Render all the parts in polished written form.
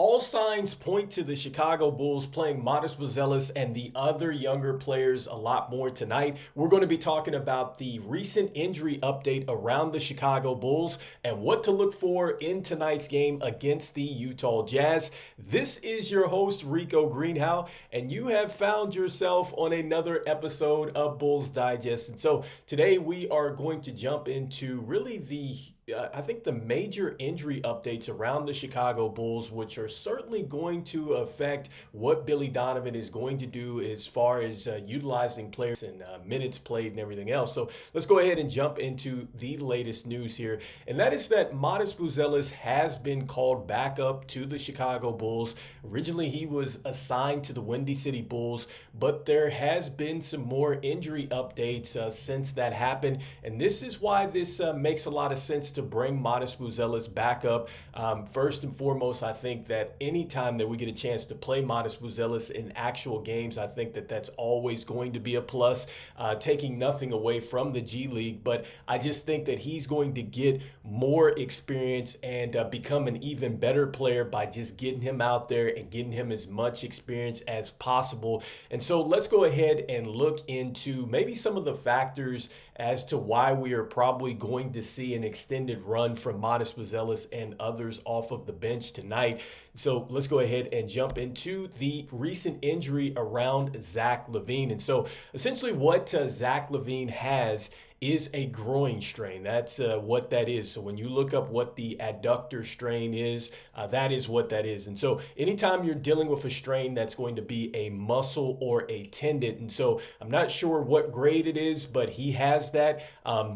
All signs point to the Chicago Bulls playing Matas Buziles and the other younger players a lot more tonight. We're going to be talking about the recent injury update around the Chicago Bulls and what to look for in tonight's game against the Utah Jazz. This is your host, Rico Greenhowe, and you have found yourself on another episode of Bulls Digest. And so today we are going to jump into really I think the major injury updates around the Chicago Bulls, which are certainly going to affect what Billy Donovan is going to do as far as utilizing players and minutes played and everything else. So let's go ahead and jump into the latest news here. And that is that Matas Buziles has been called back up to the Chicago Bulls. Originally, he was assigned to the Windy City Bulls, but there has been some more injury updates since that happened. And this is why this makes a lot of sense to bring Matas Buziles back up. First and foremost, I think that anytime that we get a chance to play Matas Buziles in actual games, I think that that's always going to be a plus, taking nothing away from the G League. But I just think that he's going to get more experience and become an even better player by just getting him out there and getting him as much experience as possible. And so let's go ahead and look into maybe some of the factors as to why we are probably going to see an extended run from Matas Buziles and others off of the bench tonight. So let's go ahead and jump into the recent injury around Zach LaVine. And so essentially what Zach LaVine has is a groin strain. That's what that is. So when you look up what the adductor strain is, that is what that is. And so anytime you're dealing with a strain, that's going to be a muscle or a tendon. And so I'm not sure what grade it is, but he has that.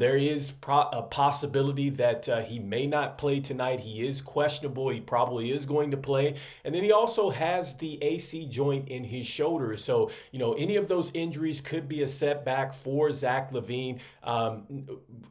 There is a possibility that he may not play tonight. He is questionable. He probably is going to play. And then he also has the AC joint in his shoulder. So, any of those injuries could be a setback for Zach LaVine.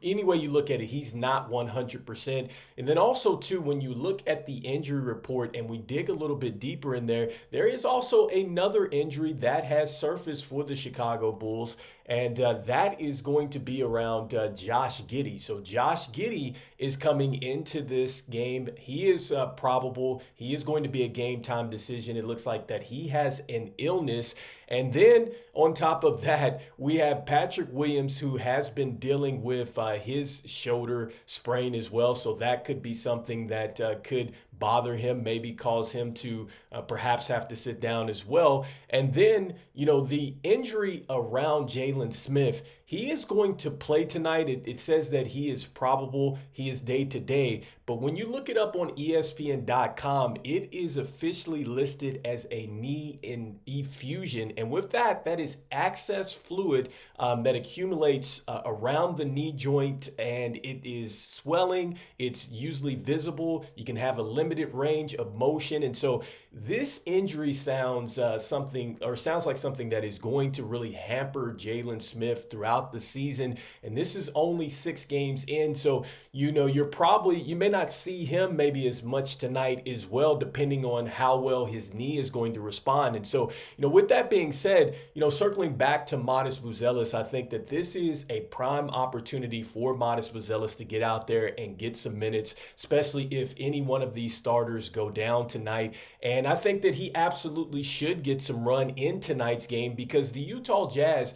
Any way you look at it, he's not 100%. And then also, too, when you look at the injury report and we dig a little bit deeper in there, there is also another injury that has surfaced for the Chicago Bulls. And that is going to be around Josh Giddy. So Josh Giddy is coming into this game. He is probable. He is going to be a game time decision. It looks like that he has an illness. And then on top of that, we have Patrick Williams, who has been dealing with his shoulder sprain as well. So that could be something that could bother him, maybe cause him to perhaps have to sit down as well. And then, the injury around Jalen Smith, he is going to play tonight. It says that he is probable. He is day to day. But when you look it up on ESPN.com, it is officially listed as a knee effusion. And with that, that is excess fluid that accumulates around the knee joint, and it is swelling. It's usually visible. You can have a limited range of motion. And so this injury sounds like something that is going to really hamper Jalen Smith throughout the season. And this is only 6 games in. So, you may not see him maybe as much tonight as well, depending on how well his knee is going to respond. And so, with that being said, circling back to Matas Buziles, I think that this is a prime opportunity for Matas Buziles to get out there and get some minutes, especially if any one of these starters go down tonight. And I think that he absolutely should get some run in tonight's game, because the Utah Jazz,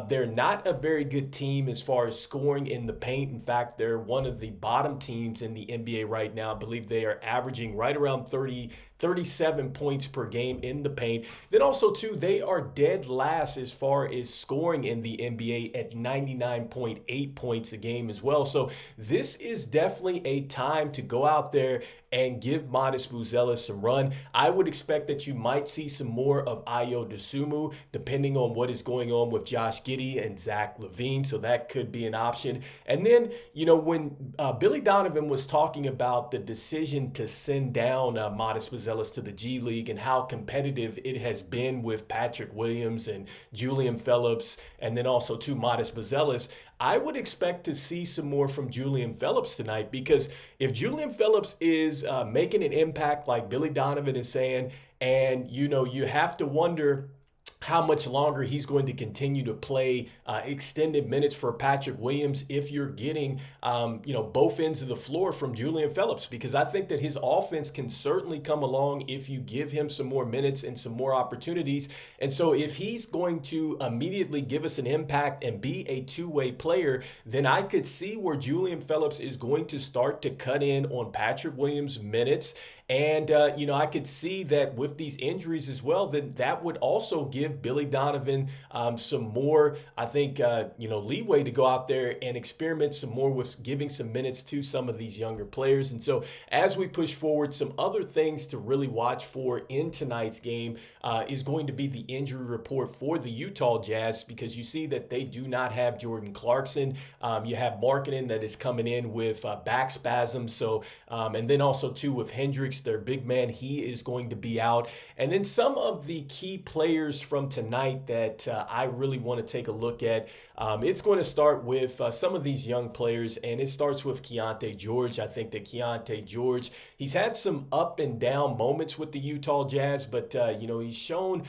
they're not a very good team as far as scoring in the paint. In fact, they're one of the bottom teams in the NBA right now. I believe they are averaging right around 37 points per game in the paint. Then also, too, they are dead last as far as scoring in the NBA at 99.8 points a game as well. So this is definitely a time to go out there and give Matas Buziles some run. I would expect that you might see some more of Ayo Dosunmu, depending on what is going on with Josh Giddy and Zach LaVine. So that could be an option. And then, when Billy Donovan was talking about the decision to send down Matas Buziles to the G League and how competitive it has been with Patrick Williams and Julian Phillips, and then also to Matas Buziles, I would expect to see some more from Julian Phillips tonight, because if Julian Phillips is making an impact like Billy Donovan is saying, and you have to wonder how much longer he's going to continue to play extended minutes for Patrick Williams if you're getting, both ends of the floor from Julian Phillips, because I think that his offense can certainly come along if you give him some more minutes and some more opportunities. And so if he's going to immediately give us an impact and be a two-way player, then I could see where Julian Phillips is going to start to cut in on Patrick Williams' minutes. And, I could see that with these injuries as well, that would also give Billy Donovan some more, I think, leeway to go out there and experiment some more with giving some minutes to some of these younger players. And so as we push forward, some other things to really watch for in tonight's game is going to be the injury report for the Utah Jazz, because you see that they do not have Jordan Clarkson. You have Markkanen that is coming in with back spasms. So, and then also too with Hendricks, their big man, he is going to be out. And then some of the key players from tonight that I really want to take a look at. It's going to start with some of these young players, and it starts with Keyonte George. I think that Keyonte George, he's had some up and down moments with the Utah Jazz, but he's shown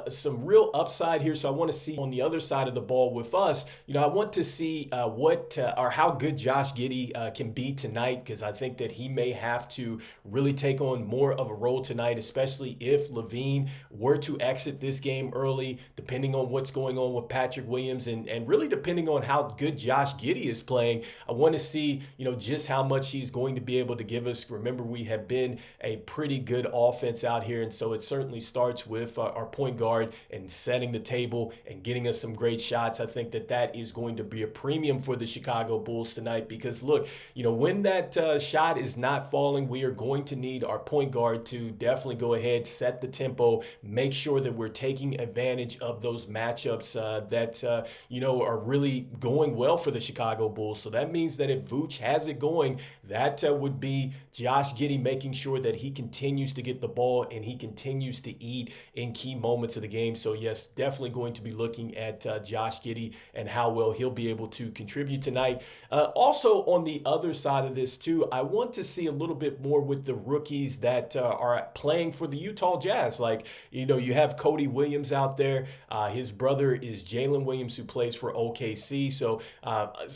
some real upside here. So I want to see on the other side of the ball with us. I want to see how good Josh Giddy can be tonight, because I think that he may have to really take on more of a role tonight, especially if LaVine were to exit this game early, depending on what's going on with Patrick Williams and really depending on how good Josh Giddy is playing. I want to see, just how much he's going to be able to give us. Remember, we have been a pretty good offense out here, and so it certainly starts with our point guard and setting the table and getting us some great shots. I think that is going to be a premium for the Chicago Bulls tonight, because look, when that shot is not falling, we are going to need our point guard to definitely go ahead, set the tempo, make sure that we're taking advantage of those matchups that are really going well for the Chicago Bulls. So that means that if Vooch has it going, that would be Josh Giddy making sure that he continues to get the ball and he continues to eat in key moments of the game. So yes, definitely going to be looking at Josh Giddy and how well he'll be able to contribute tonight. Also on the other side of this too, I want to see a little bit more with the rookies that are playing for the Utah Jazz. Like, you have Cody Williams out there. His brother is Jalen Williams, who plays for OKC. So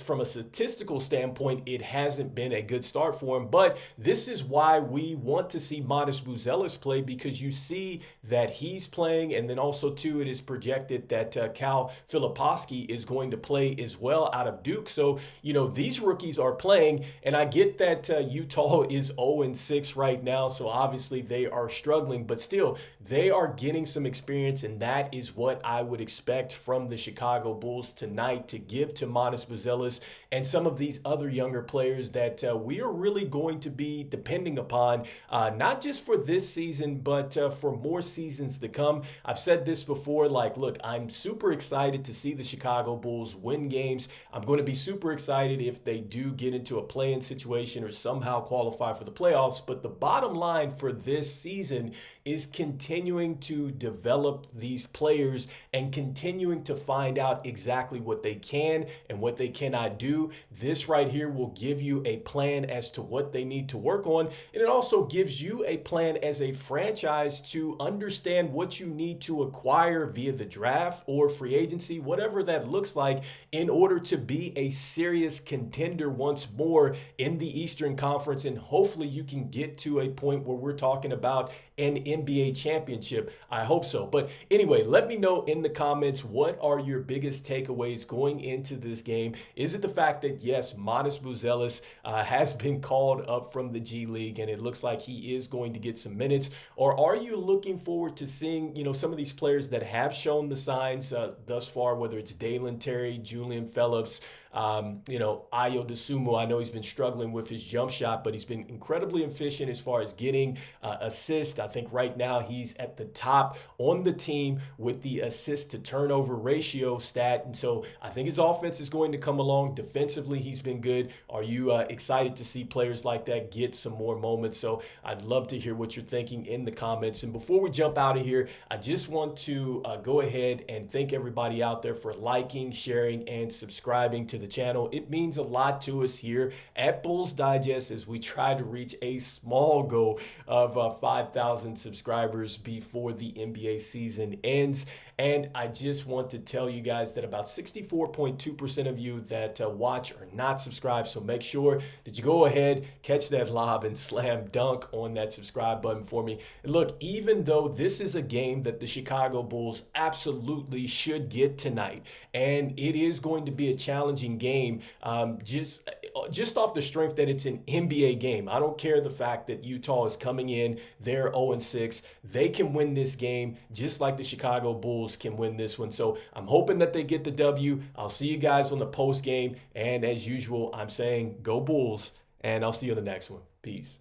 from a statistical standpoint, it hasn't been a good start for him. But this is why we want to see Matas Buziles play, because you see that he's playing. And then also, too, it is projected that Cal Filipowski is going to play as well out of Duke. So, these rookies are playing. And I get that Utah is 0-6 right now. So obviously they are struggling, but still they are getting some experience, and that is what I would expect from the Chicago Bulls tonight to give to Matas Buziles and some of these other younger players that we are really going to be depending upon, not just for this season, but for more seasons to come. I've said this before, look, I'm super excited to see the Chicago Bulls win games. I'm going to be super excited if they do get into a play-in situation or somehow qualify for the playoffs. But the bottom line for this season is continuing to develop these players and continuing to find out exactly what they can and what they cannot do. This right here will give you a plan as to what they need to work on. And it also gives you a plan as a franchise to understand what you need to acquire via the draft or free agency, whatever that looks like, in order to be a serious contender once more in the Eastern Conference. And hopefully you can get to a point where we're talking about an NBA championship. I hope so. But anyway, let me know in the comments, what are your biggest takeaways going into this game? Is it the fact that, yes, Matas Buziles has been called up from the G League and it looks like he is going to get some minutes? Or are you looking forward to seeing, some of these players that have shown the signs thus far, whether it's Dalen Terry, Julian Phillips, Ayo Dosunmu? I know he's been struggling with his jump shot, but he's been incredibly efficient as far as getting assists. I think right now he's at the top on the team with the assist to turnover ratio stat. And so I think his offense is going to come along. Defensively, he's been good. Are you excited to see players like that get some more moments? So I'd love to hear what you're thinking in the comments. And before we jump out of here, I just want to go ahead and thank everybody out there for liking, sharing, and subscribing to the channel. It means a lot to us here at Bulls Digest as we try to reach a small goal of 5,000 subscribers before the NBA season ends. And I just want to tell you guys that about 64.2% of you that watch are not subscribed. So make sure that you go ahead, catch that lob, and slam dunk on that subscribe button for me. And look, even though this is a game that the Chicago Bulls absolutely should get tonight, and it is going to be a challenging game, just off the strength that it's an NBA game. I don't care the fact that Utah is coming in, they're 0-6. They can win this game just like the Chicago Bulls can win this one. So I'm hoping that they get the W. I'll see you guys on the post game. And as usual, I'm saying go Bulls, and I'll see you on the next one. Peace.